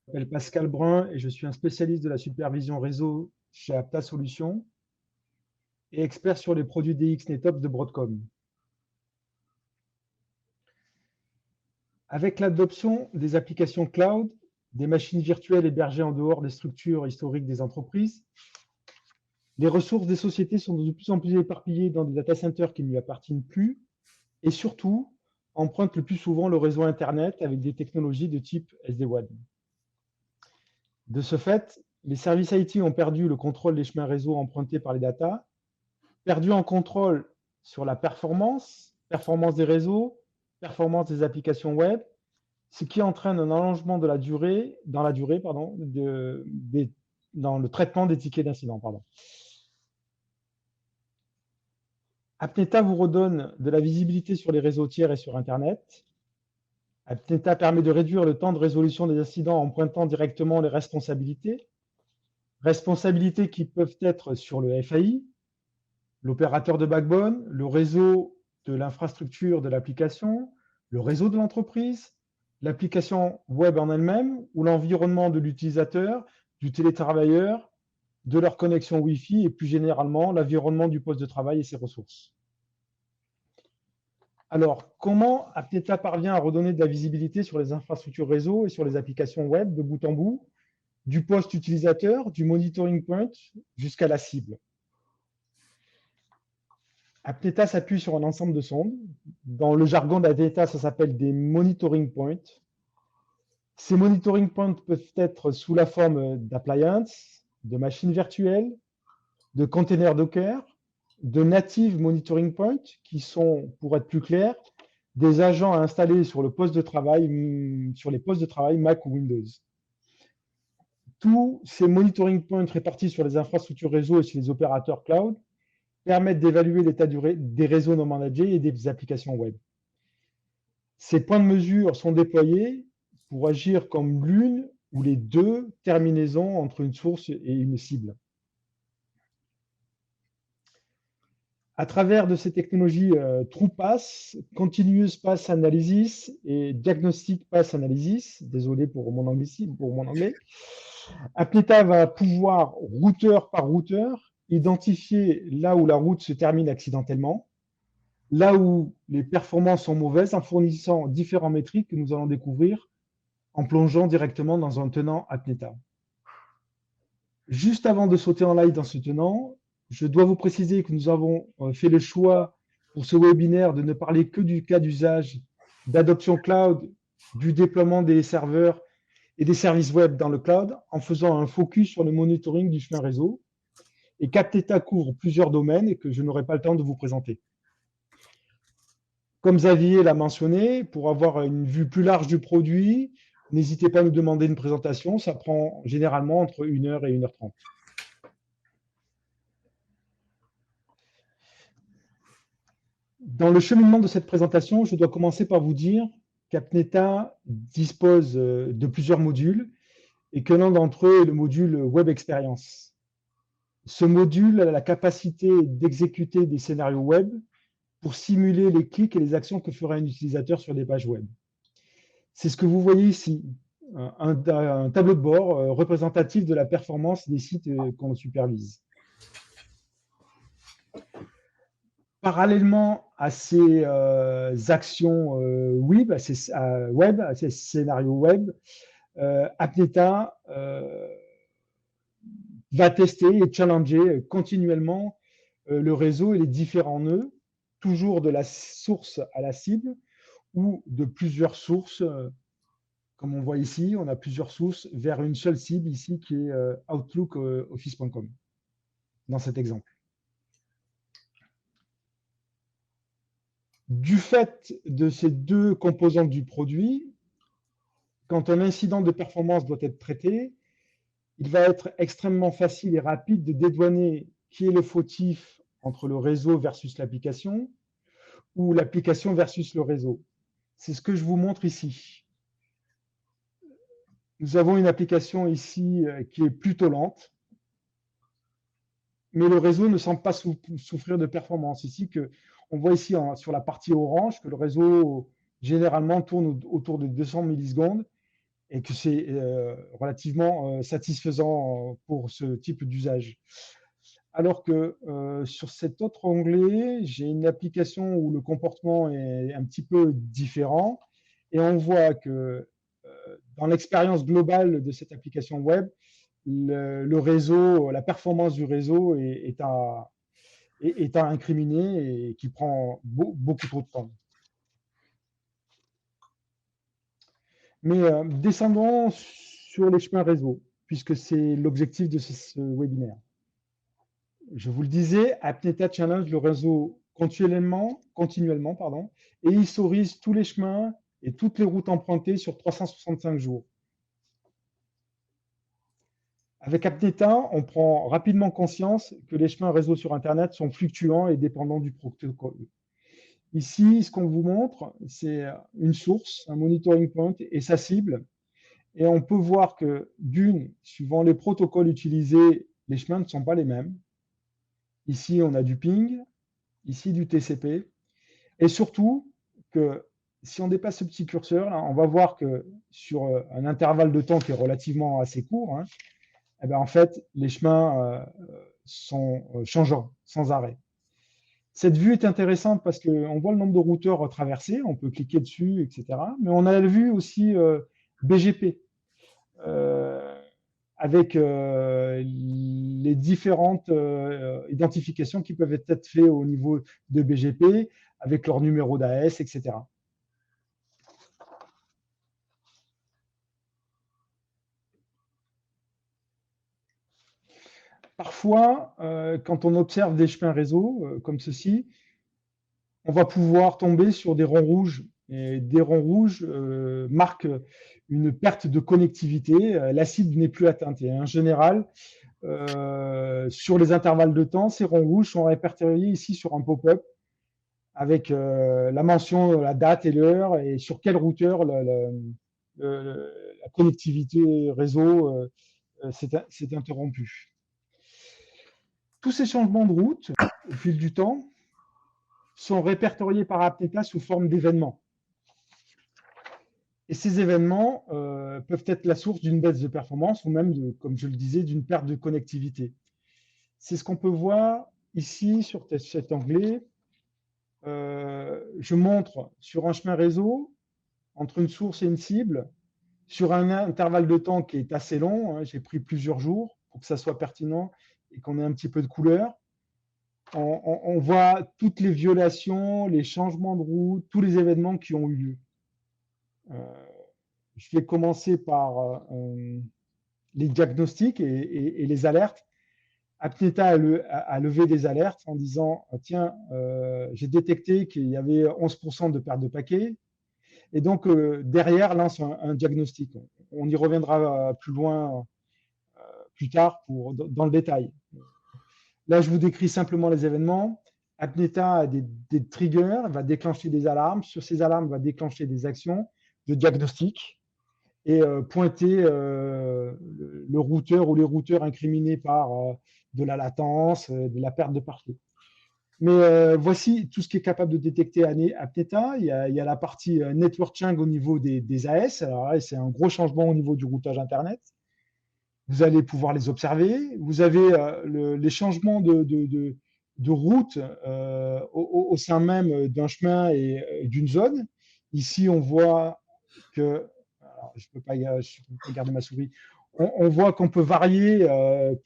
m'appelle Pascal Brun et je suis un spécialiste de la supervision réseau chez Apta Solutions et expert sur les produits DX NetOps de Broadcom. Avec l'adoption des applications cloud, des machines virtuelles hébergées en dehors des structures historiques des entreprises, les ressources des sociétés sont de plus en plus éparpillées dans des data centers qui ne lui appartiennent plus et surtout empruntent le plus souvent le réseau Internet avec des technologies de type SD-WAN. De ce fait, les services IT ont perdu le contrôle des chemins réseau empruntés par les data, perdu en contrôle sur la performance des réseaux, performance des applications web, ce qui entraîne un allongement de la durée, dans le traitement des tickets d'incident. Apneta vous redonne de la visibilité sur les réseaux tiers et sur Internet. Apneta permet de réduire le temps de résolution des incidents en pointant directement les responsabilités qui peuvent être sur le FAI, l'opérateur de backbone, le réseau de l'infrastructure de l'application, le réseau de l'entreprise, l'application web en elle-même ou l'environnement de l'utilisateur, du télétravailleur, de leur connexion Wi-Fi et plus généralement l'environnement du poste de travail et ses ressources. Alors, comment Apneta parvient à redonner de la visibilité sur les infrastructures réseau et sur les applications web de bout en bout, du poste utilisateur, du monitoring point jusqu'à la cible? Apneta s'appuie sur un ensemble de sondes. Dans le jargon d'Apneta, ça s'appelle des monitoring points. Ces monitoring points peuvent être sous la forme d'appliances, de machines virtuelles, de containers Docker, de native monitoring points, qui sont, pour être plus clair, des agents à installer sur le poste de travail, sur les postes de travail Mac ou Windows. Tous ces monitoring points répartis sur les infrastructures réseau et sur les opérateurs cloud permettent d'évaluer l'état des réseaux non managés et des applications web. Ces points de mesure sont déployés pour agir comme l'une ou les deux terminaisons entre une source et une cible. À travers de ces technologies True Path, Continuous Path Analysis et Diagnostic Path Analysis, désolé pour mon anglais, Apneta va pouvoir, routeur par routeur, identifier là où la route se termine accidentellement, là où les performances sont mauvaises en fournissant différents métriques que nous allons découvrir en plongeant directement dans un tenant Apneta. Juste avant de sauter en live dans ce tenant, je dois vous préciser que nous avons fait le choix pour ce webinaire de ne parler que du cas d'usage d'adoption cloud, du déploiement des serveurs et des services web dans le cloud en faisant un focus sur le monitoring du chemin réseau. Et Apneta couvre plusieurs domaines et que je n'aurai pas le temps de vous présenter. Comme Xavier l'a mentionné, pour avoir une vue plus large du produit, n'hésitez pas à nous demander une présentation. Ça prend généralement entre 1 heure et 1h30. Dans le cheminement de cette présentation, je dois commencer par vous dire qu'Apneta dispose de plusieurs modules et que l'un d'entre eux est le module Web Experience. Ce module a la capacité d'exécuter des scénarios web pour simuler les clics et les actions que ferait un utilisateur sur des pages web. C'est ce que vous voyez ici, un tableau de bord représentatif de la performance des sites qu'on supervise. Parallèlement à ces actions web, à ces scénarios web, Apneta va tester et challenger continuellement le réseau et les différents nœuds, toujours de la source à la cible ou de plusieurs sources. Comme on voit ici, on a plusieurs sources vers une seule cible ici qui est Outlook Office.com dans cet exemple. Du fait de ces deux composantes du produit, quand un incident de performance doit être traité, il va être extrêmement facile et rapide de dédouaner qui est le fautif entre le réseau versus l'application ou l'application versus le réseau. C'est ce que je vous montre ici. Nous avons une application ici qui est plutôt lente, mais le réseau ne semble pas souffrir de performance. Ici, on voit ici sur la partie orange que le réseau généralement tourne autour de 200 millisecondes et que c'est relativement satisfaisant pour ce type d'usage. Alors que sur cet autre onglet, j'ai une application où le comportement est un petit peu différent et on voit que dans l'expérience globale de cette application web, le réseau, la performance du réseau est à incriminer et qui prend beaucoup trop de temps. Mais descendons sur les chemins réseau, puisque c'est l'objectif de ce webinaire. Je vous le disais, Apneta challenge le réseau continuellement, et historise tous les chemins et toutes les routes empruntées sur 365 jours. Avec Apneta, on prend rapidement conscience que les chemins réseau sur Internet sont fluctuants et dépendants du protocole. Ici, ce qu'on vous montre, c'est une source, un monitoring point et sa cible. Et on peut voir que, d'une, suivant les protocoles utilisés, les chemins ne sont pas les mêmes. Ici, on a du ping, ici du TCP. Et surtout, que si on dépasse ce petit curseur, là, on va voir que sur un intervalle de temps qui est relativement assez court, hein, eh bien, en fait, les chemins sont changeants, sans arrêt. Cette vue est intéressante parce qu'on voit le nombre de routeurs traversés, on peut cliquer dessus, etc. Mais on a la vue aussi BGP, avec les différentes identifications qui peuvent être faites au niveau de BGP, avec leur numéro d'AS, etc. Parfois, quand on observe des chemins réseau comme ceci, on va pouvoir tomber sur des ronds rouges. Et des ronds rouges marquent une perte de connectivité. La cible n'est plus atteinte. Et en général, sur les intervalles de temps, ces ronds rouges sont répertoriés ici sur un pop-up avec la mention, la date et l'heure et sur quel routeur la connectivité réseau s'est interrompue. Tous ces changements de route, au fil du temps, sont répertoriés par Apneta sous forme d'événements. Et ces événements peuvent être la source d'une baisse de performance ou même, comme je le disais, d'une perte de connectivité. C'est ce qu'on peut voir ici sur cet onglet. Je montre sur un chemin réseau, entre une source et une cible, sur un intervalle de temps qui est assez long. Hein, j'ai pris plusieurs jours pour que ça soit pertinent et qu'on ait un petit peu de couleur. On voit toutes les violations, les changements de route, tous les événements qui ont eu lieu. Je vais commencer par les diagnostics et les alertes. Apneta a levé des alertes en disant tiens, j'ai détecté qu'il y avait 11% de perte de paquets. Et donc, derrière, lance un diagnostic. On y reviendra plus loin, plus tard, dans le détail. Là, je vous décris simplement les événements. Apneta a des triggers, va déclencher des alarmes. Sur ces alarmes, va déclencher des actions de diagnostic et pointer le routeur ou les routeurs incriminés par de la latence, de la perte de paquets. Mais voici tout ce qui est capable de détecter Apneta. Il y a la partie networking au niveau des AS. Alors là, c'est un gros changement au niveau du routage Internet. Vous allez pouvoir les observer. Vous avez les changements de route au sein même d'un chemin et d'une zone. Ici, on voit que, alors, je ne peux pas garder ma souris, on voit qu'on peut varier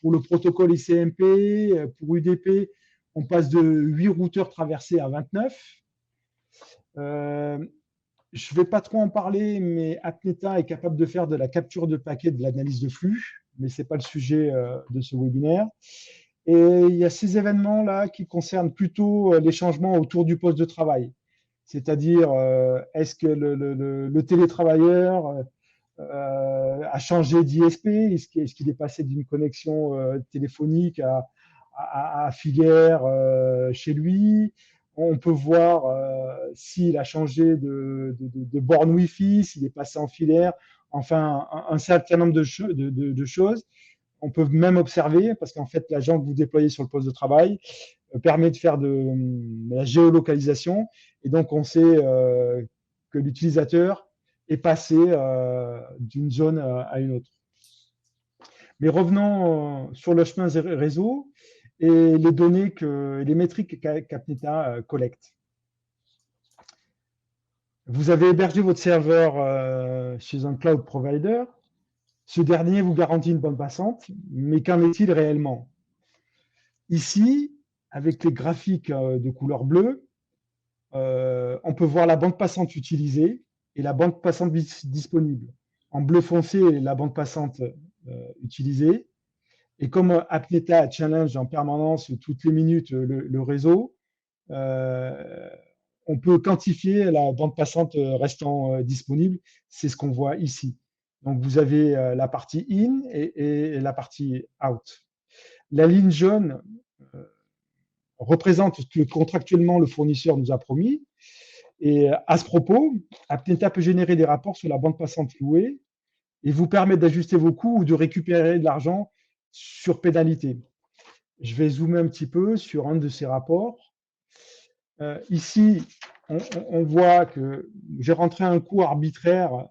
pour le protocole ICMP, pour UDP, on passe de 8 routeurs traversés à 29. Je ne vais pas trop en parler, mais Apneta est capable de faire de la capture de paquets, de l'analyse de flux, mais ce n'est pas le sujet de ce webinaire. Et il y a ces événements-là qui concernent plutôt les changements autour du poste de travail. C'est-à-dire, est-ce que le télétravailleur a changé d'ISP? Est-ce qu'il est passé d'une connexion téléphonique à filière chez lui? On peut voir s'il a changé de borne Wi-Fi, s'il est passé en filaire, enfin un certain nombre de choses. On peut même observer, parce qu'en fait, l'agent que vous déployez sur le poste de travail permet de faire de la géolocalisation. Et donc, on sait que l'utilisateur et passer d'une zone à une autre. Mais revenons sur le chemin réseau et les données les métriques qu'Apneta collecte. Vous avez hébergé votre serveur chez un cloud provider. Ce dernier vous garantit une bande passante, mais qu'en est-il réellement? Ici, avec les graphiques de couleur bleue, on peut voir la bande passante utilisée et la bande passante disponible. En bleu foncé, la bande passante utilisée. Et comme Apneta challenge en permanence toutes les minutes le réseau, on peut quantifier la bande passante restant disponible. C'est ce qu'on voit ici. Donc, vous avez la partie in et la partie out. La ligne jaune représente ce que contractuellement le fournisseur nous a promis. Et à ce propos, Apneta peut générer des rapports sur la bande passante louée et vous permettre d'ajuster vos coûts ou de récupérer de l'argent sur pénalité. Je vais zoomer un petit peu sur un de ces rapports. Ici, on voit que j'ai rentré un coût arbitraire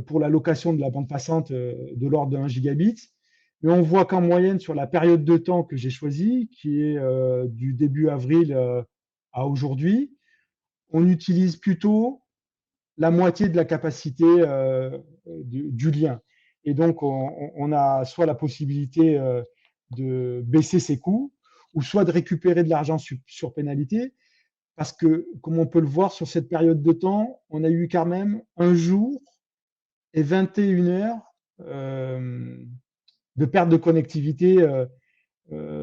pour la location de la bande passante de l'ordre de 1 gigabit. Mais on voit qu'en moyenne, sur la période de temps que j'ai choisie, qui est du début avril à aujourd'hui, on utilise plutôt la moitié de la capacité du lien. Et donc, on a soit la possibilité de baisser ses coûts, ou soit de récupérer de l'argent sur pénalité, parce que, comme on peut le voir sur cette période de temps, on a eu quand même un jour et 21 heures de perte de connectivité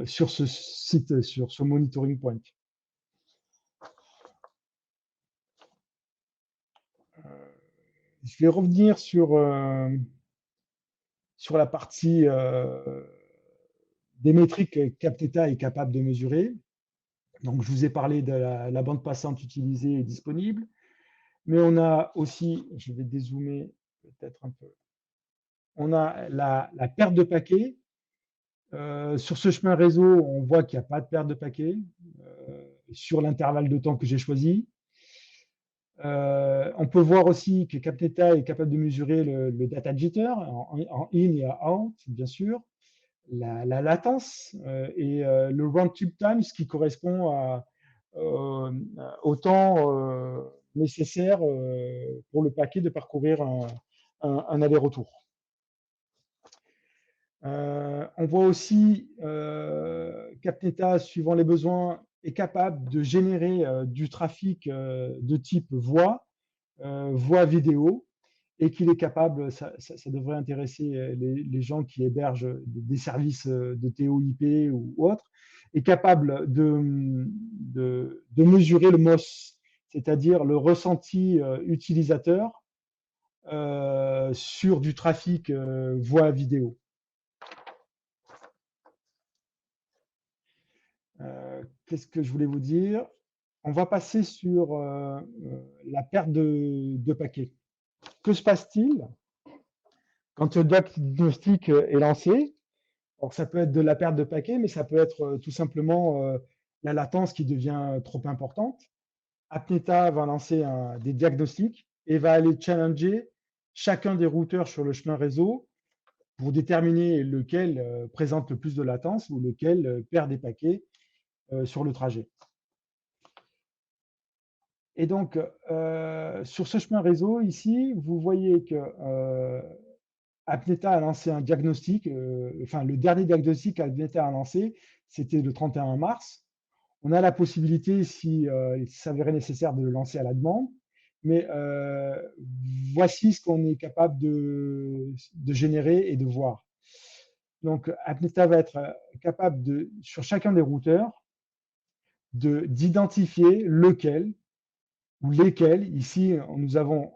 sur ce site, sur ce monitoring point. Je vais revenir sur la partie des métriques qu'Apneta est capable de mesurer. Donc, je vous ai parlé de la bande passante utilisée et disponible, mais on a aussi, je vais dézoomer peut-être un peu, on a la perte de paquets. Sur ce chemin réseau, on voit qu'il n'y a pas de perte de paquets sur l'intervalle de temps que j'ai choisi. On peut voir aussi que Apneta est capable de mesurer le data jitter en in et out, bien sûr, la latence et le round trip time, ce qui correspond au temps nécessaire pour le paquet de parcourir un aller-retour. On voit aussi qu'Apneta, suivant les besoins, est capable de générer du trafic de type voix vidéo, et qu'il est capable, ça devrait intéresser les gens qui hébergent des services de TOIP ou autres, est capable de mesurer le MOS, c'est-à-dire le ressenti utilisateur sur du trafic voix vidéo. Qu'est-ce que je voulais vous dire? On va passer sur la perte de paquets. Que se passe-t-il quand le diagnostic est lancé? Alors, ça peut être de la perte de paquets, mais ça peut être tout simplement la latence qui devient trop importante. Apneta va lancer des diagnostics et va aller challenger chacun des routeurs sur le chemin réseau pour déterminer lequel présente le plus de latence ou lequel perd des paquets sur le trajet. Et donc, sur ce chemin réseau, ici, vous voyez que Apneta a lancé un diagnostic, enfin, le dernier diagnostic qu'Apneta a lancé, c'était le 31 mars. On a la possibilité, si il s'avérait nécessaire, de le lancer à la demande. Mais voici ce qu'on est capable de générer et de voir. Donc, Apneta va être capable, sur chacun des routeurs, d'identifier lequel ou lesquels. Ici, nous avons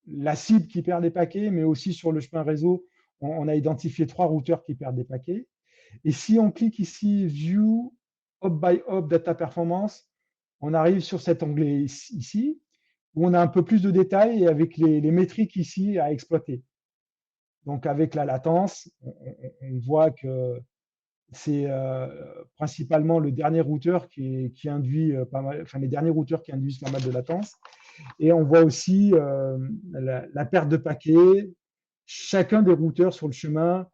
la cible qui perd des paquets, mais aussi sur le chemin réseau, on a identifié 3 routeurs qui perdent des paquets. Et si on clique ici, View, Hop by Hop, Data Performance, on arrive sur cet onglet ici, où on a un peu plus de détails et avec les métriques ici à exploiter. Donc, avec la latence, on voit que c'est principalement le dernier routeur qui induit pas mal, enfin les derniers routeurs qui induisent pas mal de latence. Et on voit aussi la perte de paquets. Chacun des routeurs sur le chemin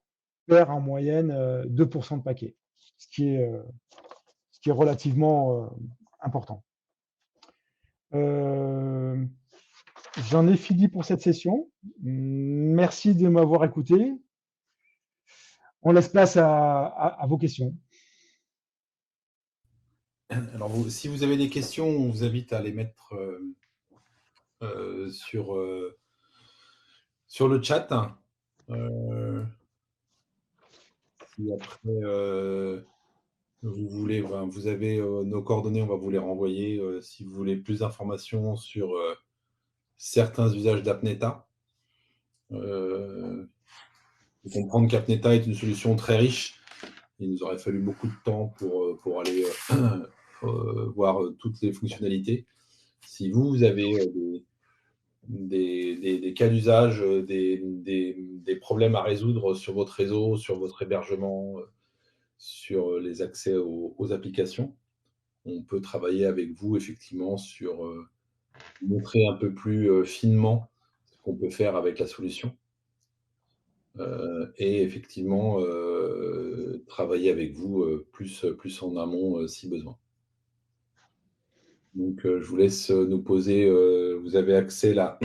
perd en moyenne 2% de paquets, ce qui est relativement important. J'en ai fini pour cette session. Merci de m'avoir écouté. On laisse place à vos questions. Alors, si vous avez des questions, on vous invite à les mettre sur le chat. Si après vous voulez, vous avez nos coordonnées, on va vous les renvoyer. Si vous voulez plus d'informations sur certains usages d'Apneta, faut comprendre qu'Apneta est une solution très riche. Il nous aurait fallu beaucoup de temps pour aller voir toutes les fonctionnalités. Si vous avez des cas d'usage, des problèmes à résoudre sur votre réseau, sur votre hébergement, sur les accès aux applications, on peut travailler avec vous effectivement sur montrer un peu plus finement ce qu'on peut faire avec la solution. Et effectivement, travailler avec vous plus en amont si besoin. Donc, je vous laisse nous poser. Vous avez accès là,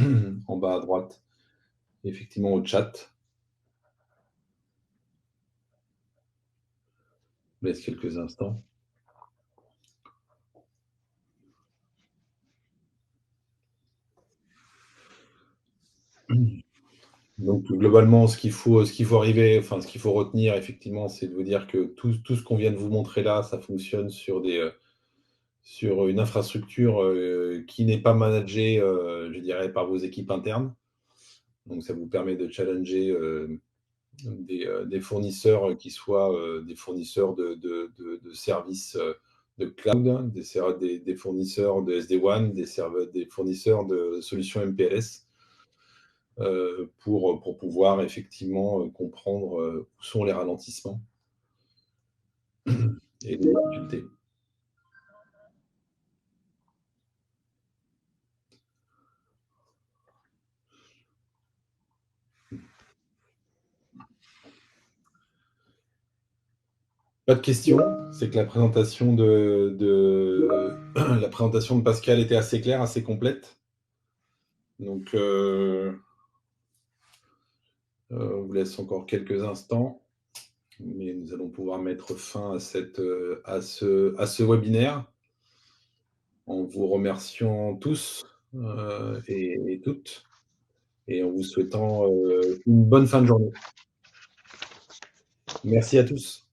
en bas à droite, effectivement au chat. Je vous laisse quelques instants. Donc, globalement, ce qu'il faut arriver, enfin, ce qu'il faut retenir, effectivement, c'est de vous dire que tout ce qu'on vient de vous montrer là, ça fonctionne sur sur une infrastructure qui n'est pas managée, je dirais, par vos équipes internes. Donc, ça vous permet de challenger des fournisseurs qui soient des fournisseurs de services de cloud, des fournisseurs de SD-WAN, des fournisseurs de solutions MPLS, pour pouvoir effectivement comprendre où sont les ralentissements et les difficultés. Pas de questions. C'est que la présentation la présentation de Pascal était assez claire, assez complète. Donc, on vous laisse encore quelques instants, mais nous allons pouvoir mettre fin à ce webinaire en vous remerciant tous et toutes et en vous souhaitant une bonne fin de journée. Merci à tous.